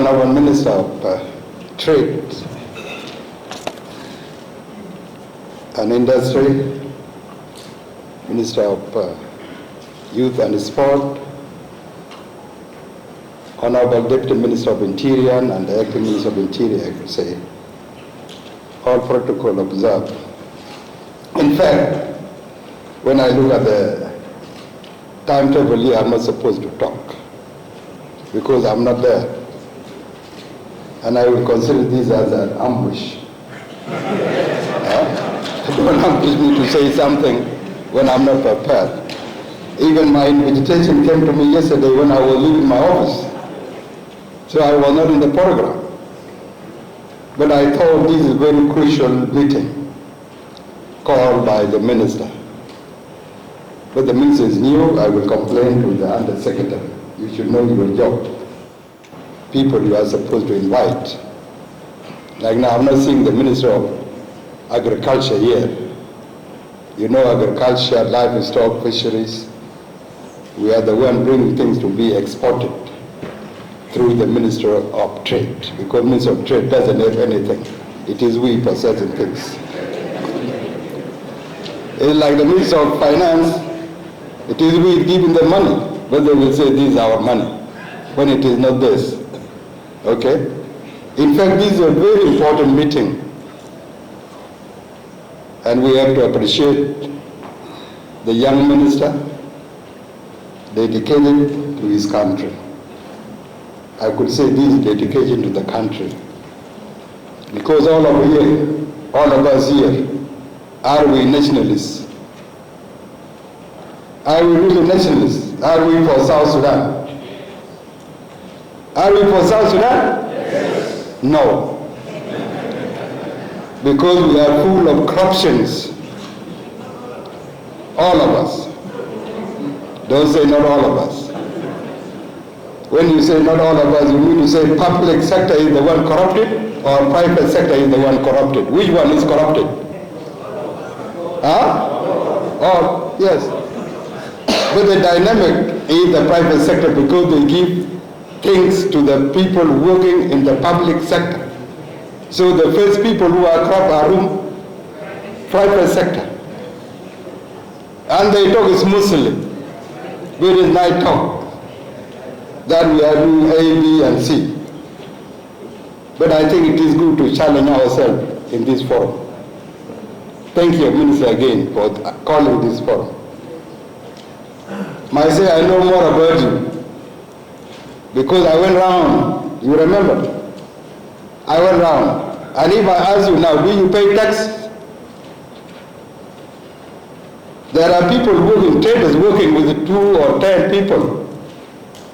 Honorable Minister of Trade and Industry, Minister of Youth and Sport, Honorable Deputy Minister of Interior and the Acting Minister of Interior, I could say, all protocol observed. In fact, when I look at the timetable here, I'm not supposed to talk because I'm not there. And I will consider this as an ambush. Don't ambush me to say something when I'm not prepared. Even my invitation came to me yesterday when I was leaving my office. So I was not in the program. But I thought this is a very crucial meeting called by the minister. But the minister is new. I will complain to the undersecretary. You should know your job. People you are supposed to invite. Like now, I'm not seeing the Minister of Agriculture here. You know, agriculture, livestock, fisheries. We are the one bringing things to be exported through the Minister of Trade, because Minister of Trade doesn't have anything. It is we possessing things. It's like the Minister of Finance, it is we giving the money, but they will say this is our money, when it is not this. Okay? In fact, this is a very important meeting, and we have to appreciate the young minister dedicated to his country. I could say this is dedication to the country. Because all of us here, are we nationalists? Are we really nationalists? Are we for South Sudan? Are we for South Sudan? Yes. No. Because we are full of corruptions. All of us. Don't say not all of us. When you say not all of us, you mean to say public sector is the one corrupted or private sector is the one corrupted? Which one is corrupted? Huh? Oh, yes. But the dynamic is the private sector because they give things to the people working in the public sector. So the first people who are corrupt are in private sector. And they talk smoothly. Very nice talk. That we are doing A, B, and C. But I think it is good to challenge ourselves in this forum. Thank you, Minister, again, for calling this forum. I say I know more about you because I went round, you remember? I went round. And if I ask you now, do you pay tax? There are people working, traders working with 2 or 10 people.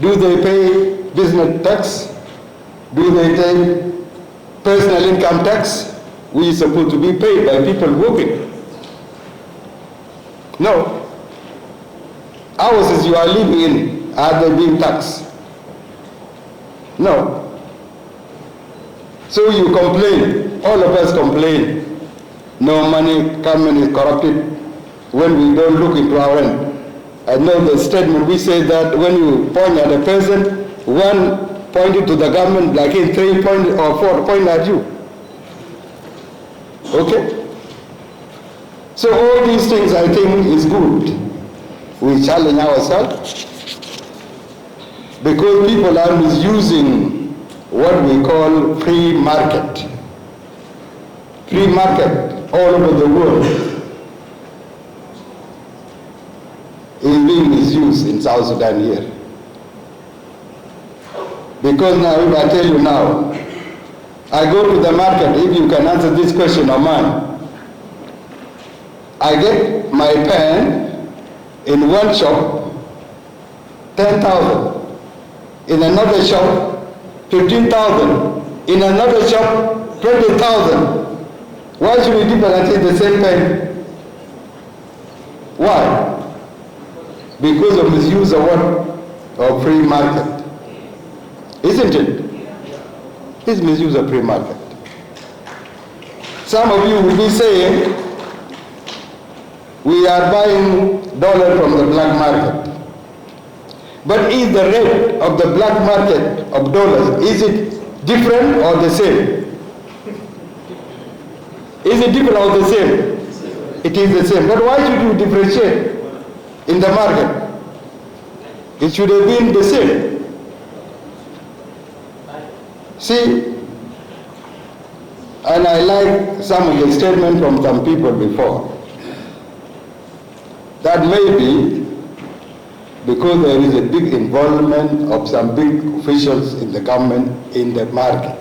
Do they pay business tax? Do they pay personal income tax? We are supposed to be paid by people working. No. Houses you are living in, are they being taxed? No. So you complain, all of us complain. No money, government is corrupted when we don't look into our end. I know the statement, we say that when you point at a person, one pointed to the government, like in 3 point or 4 point at you. Okay? So all these things I think is good. We challenge ourselves because people are misusing what we call free market. Free market all over the world is being misused in South Sudan here. Because now, if I tell you now, I go to the market, if you can answer this question of mine, I get my pen in one shop, 10,000. In another shop, 15,000. In another shop, 20,000. Why should we differentiate the same pen? Why? Because of misuse of what? Of free market. Isn't it? It's misuse of free market. Some of you will be saying, we are buying dollar from the black market. But is the rate of the black market of dollars, is it different or the same? Is it different or the same? It is the same. But why should you differentiate in the market? It should have been the same. See, and I like some of the statements from some people before, that maybe because there is a big involvement of some big officials in the government in the market,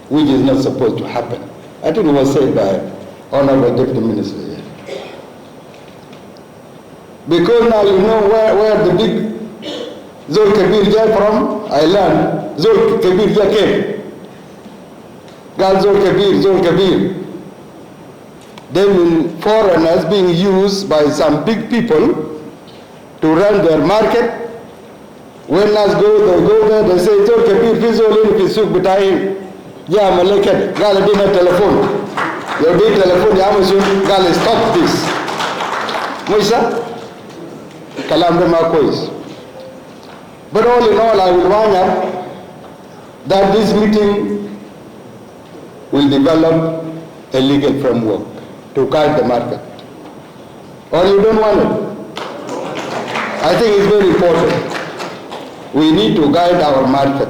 which is not supposed to happen. I think it was said by Honorable Deputy Minister here. Because now you know where the big Zul Kabir came from. I learned Zul Kabir came. Zul Kabir. They mean foreigners being used by some big people to run their market. When us go, they go there, they say, Zul Kabir, Fizol in Fisuk Bitai, Ya Malakat, Galadina telephone. Your day telephone, Yamasun, Gal, stop this. Moisa? Kalamda Makois. But all in all, I will warn you that this meeting will develop a legal framework to guide the market. Or you don't want it? I think it's very important. We need to guide our market.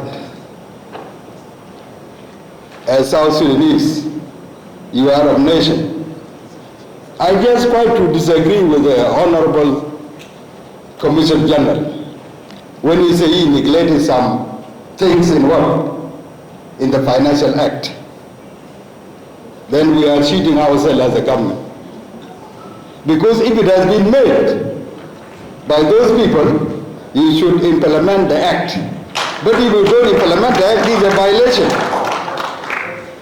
As South Sudanese, you are a nation. I just quite to disagree with the Honorable Commissioner General when he say he neglected some things in what? In the Financial Act. Then we are cheating ourselves as a government. Because if it has been made by those people, you should implement the act. But if you don't implement the act, it is a violation.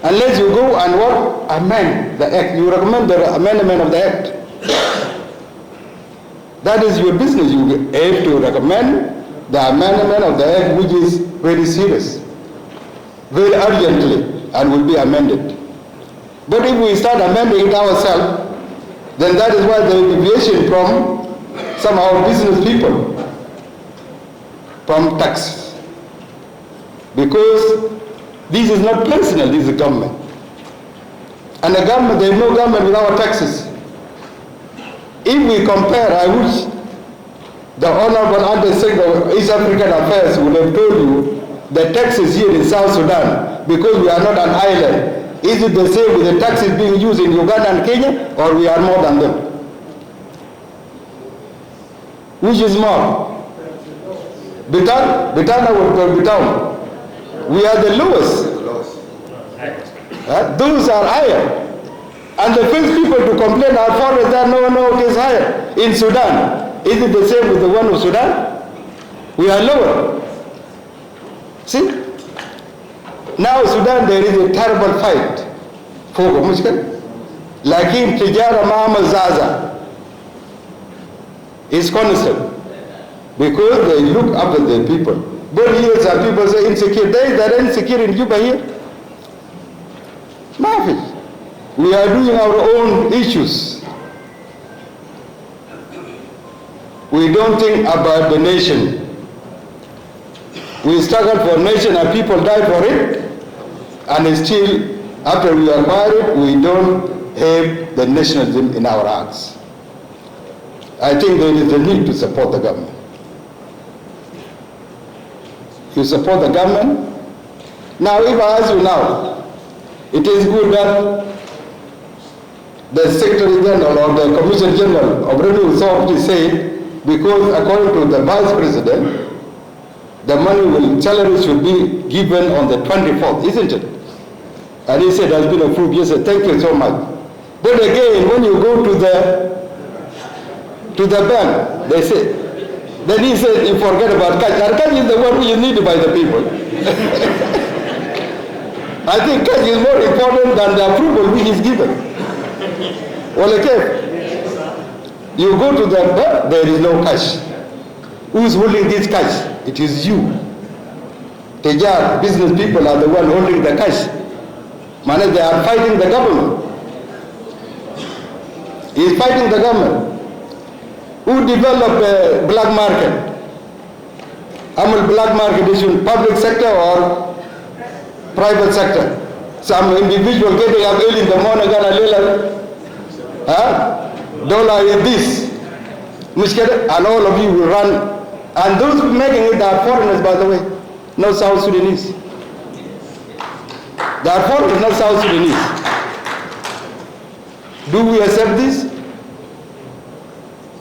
Unless you go and what? Amend the act. You recommend the amendment of the act. That is your business. You have to recommend the amendment of the act, which is very serious, very urgently, and will be amended. But if we start amending it ourselves, then that is why there is deviation from some of our business people, from tax. Because this is not personal, this is government. And the government, there is no government without taxes. If we compare, I wish the Honorable Undersecretary of East African Affairs would have told you the taxes here in South Sudan, because we are not an island. Is it the same with the taxes being used in Uganda and Kenya, or we are more than them? Which is more? Bitana or Bitam? We are the lowest. Those are higher. And the first people to complain are foreigners that no, it is higher. In Sudan, is it the same with the one of Sudan? We are lower. See? Now Sudan, there is a terrible fight. Like in Tijara Mahama Zaza is constant because they look after the people. But here some people say insecure. They are insecure in Juba here. Mafi. We are doing our own issues. We don't think about the nation. We struggle for a nation and people die for it, and still, after we acquire it, we don't have the nationalism in our hearts. I think there is a need to support the government. You support the government? Now, if I ask you now, it is good that the Secretary General or the Commissioner General of Revenue Authority said, because according to the Vice President, the money salary should be given on the 24th, isn't it? And he said, has been approved. Yes, sir. Thank you so much. But again, when you go to the bank, they say, then he said, you forget about cash. And cash is the one which is needed by the people. I think cash is more important than the approval which is given. Well, okay. You go to the bank, there is no cash. Who is holding this cash? It is you. Tejar, business people are the one holding the cash. Man, they are fighting the government. He is fighting the government. Who developed a black market? Amal black market is in public sector or private sector. Some individual getting up early in the morning gonna dollar is this. And all of you will run. And those making it are foreigners, by the way, not South Sudanese. They are foreigners, not South Sudanese. Do we accept this?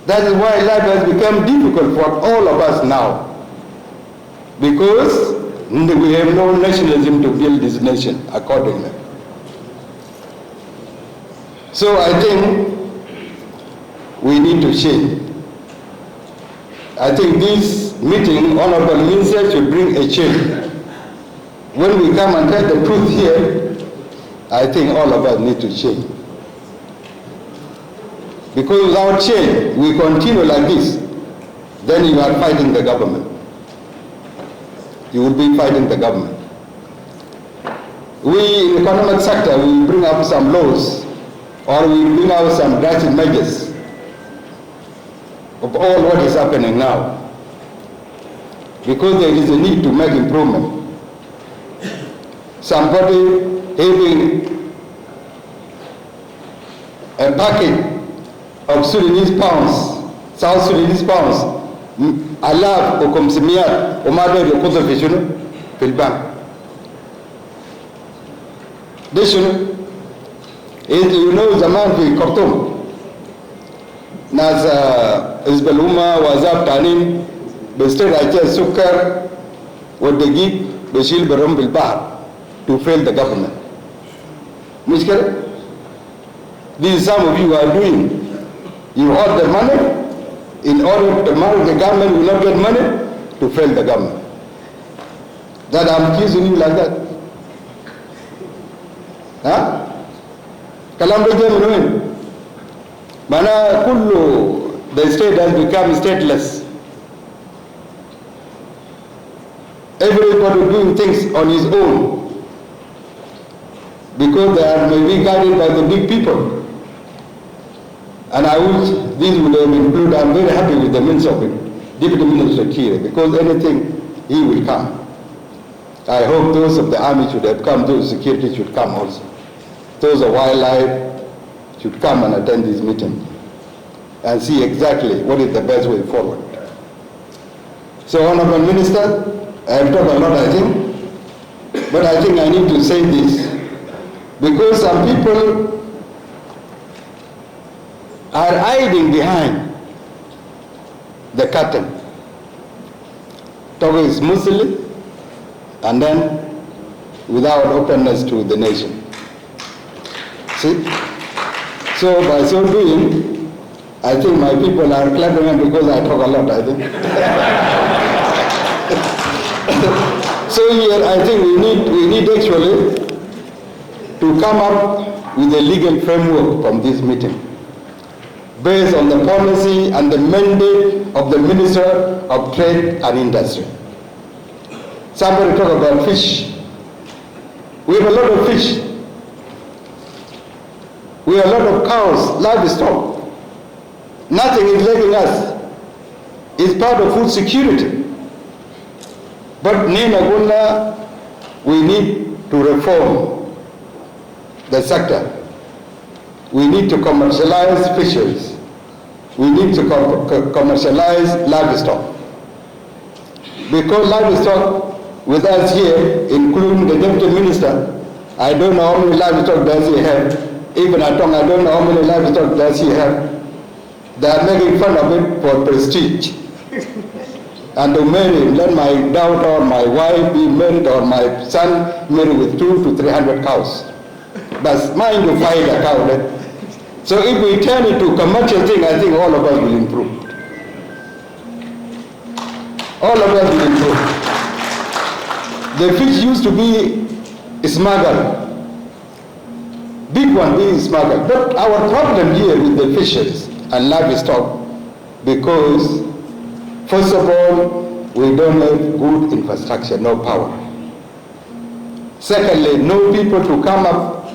That is why life has become difficult for all of us now. Because we have no nationalism to build this nation accordingly. So I think we need to change. I think this meeting, Honorable Minister, should bring a change. When we come and tell the truth here, I think all of us need to change. Because without change, we continue like this, then you are fighting the government. You will be fighting the government. We in the economic sector, we bring up some laws, or we bring out some drastic measures of all what is happening now. Because there is a need to make improvement. Somebody having a packet of Sudanese pounds, South Sudanese pounds, alaf o komsimiat o mada de kuzo fishunu fil bank. Deshunu, you know zaman fi Khartoum, nas izbaluma wazab tanin bested ajal sukar wa dagib beshil baram bil bahr to fail the government. Mushkil, this is some of you are doing. You hold the money in order to marry the government will not get money to fail the government. That I'm accusing you like that. Huh? Kalam Mana kullu, the state has become stateless. Everybody doing things on his own because they are maybe guided by the big people. And I wish this would have included, I'm very happy with the Minister of Deputy Minister here, because anything, he will come. I hope those of the army should have come, those security should come also. Those of wildlife should come and attend this meeting and see exactly what is the best way forward. So, Honorable Minister, I have talked a lot, I think, but I think I need to say this, because some people are hiding behind the curtain. Togo is Muslim, and then without openness to the nation. See? So by so doing, I think my people are clapping because I talk a lot, I think. So here I think we need actually to come up with a legal framework from this meeting, based on the policy and the mandate of the Minister of Trade and Industry. Somebody talk about fish. We have a lot of fish. We have a lot of cows, livestock. Nothing is lacking us. It's part of food security. But Nina, we need to reform the sector. We need to commercialize fisheries. We need to commercialize livestock. Because livestock with us here, including the Deputy Minister, I don't know how many livestock does he have. Even I don't know how many livestock does he have. They are making fun of it for prestige. And to marry, let my daughter or my wife be married or my son marry with 200 to 300 cows. But mind you find a cow. So if we turn it to commercial thing, I think all of us will improve. All of us will improve. The fish used to be smuggled. Big one being smuggled. But our problem here with the fisheries and livestock, because first of all, we don't have good infrastructure, no power. Secondly, no people to come up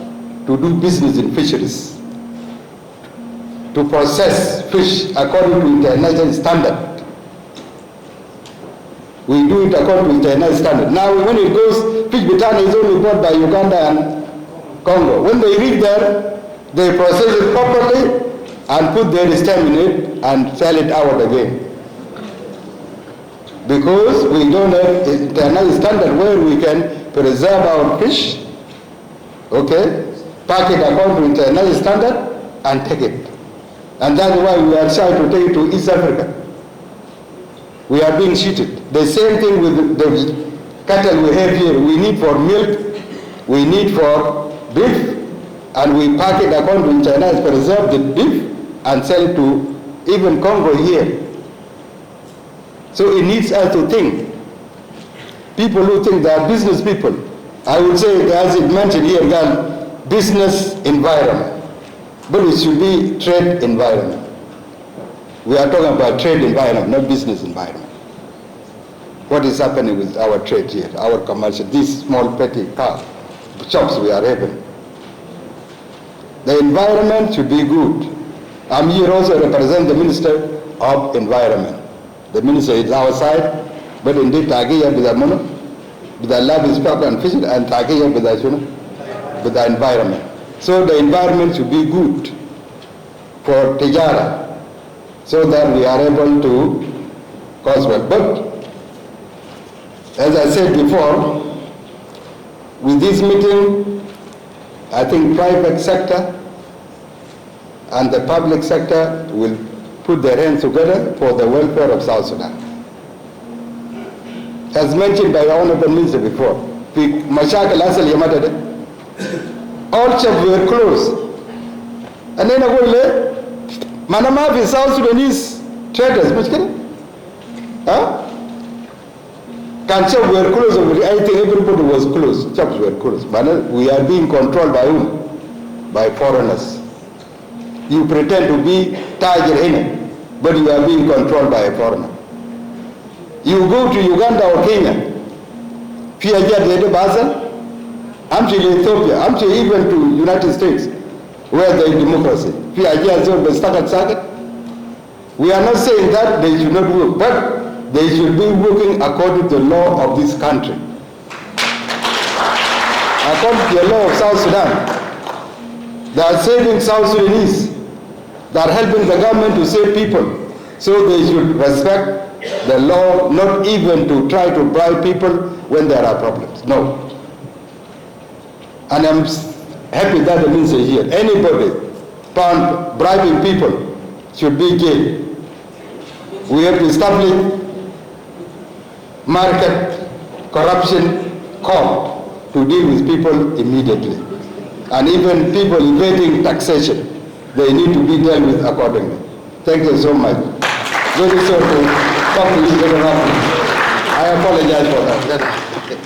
to do business in fisheries, to process fish according to international standard. We do it according to international standard. Now, when it goes, fish bitana is only bought by Uganda and Congo. When they reach there, they process it properly and put their stamp in it and sell it out again. Because we don't have international standard where we can preserve our fish, okay, pack it according to international standard and take it. And that's why we are shy to take it to East Africa. We are being cheated. The same thing with the cattle we have here. We need for milk, we need for beef, and we pack it according to international, preserve the beef and sell it to even Congo here. So it needs us to think. People who think they are business people, I would say, as it mentioned here, business environment. But it should be trade environment. We are talking about trade environment, not business environment. What is happening with our trade here, our commercial, these small petty shops we are having? The environment should be good. I'm here also to represent the Minister of Environment. The minister is outside, but indeed Tagiya with the mono, with the livestock and fishing, and Tagiya with the environment. So the environment should be good for Tijara, so that we are able to cause well. But as I said before, with this meeting, I think private sector and the public sector will put their hands together for the welfare of South Sudan. As mentioned by the Honorable Minister before, all shops were closed. And then I go, Manama is South Sudanese traders, Can shops were closed? I think everybody was closed. Shops were closed. But we are being controlled by whom? By foreigners. You pretend to be Tiger in it, but you are being controlled by a foreigner. You go to Uganda or Kenya, I'm to Ethiopia, I'm to even to United States, where there is democracy. We are not saying that they should not work, but they should be working according to the law of this country. According to the law of South Sudan, they are saving South Sudanese. They are helping the government to save people. So they should respect the law, not even to try to bribe people when there are problems. No. And I'm happy that the minister is here. Anybody found bribing people should be jailed. We have to establish market corruption court to deal with people immediately. And even people evading taxation, they need to be dealt with accordingly. Thank you so much. Very sorry.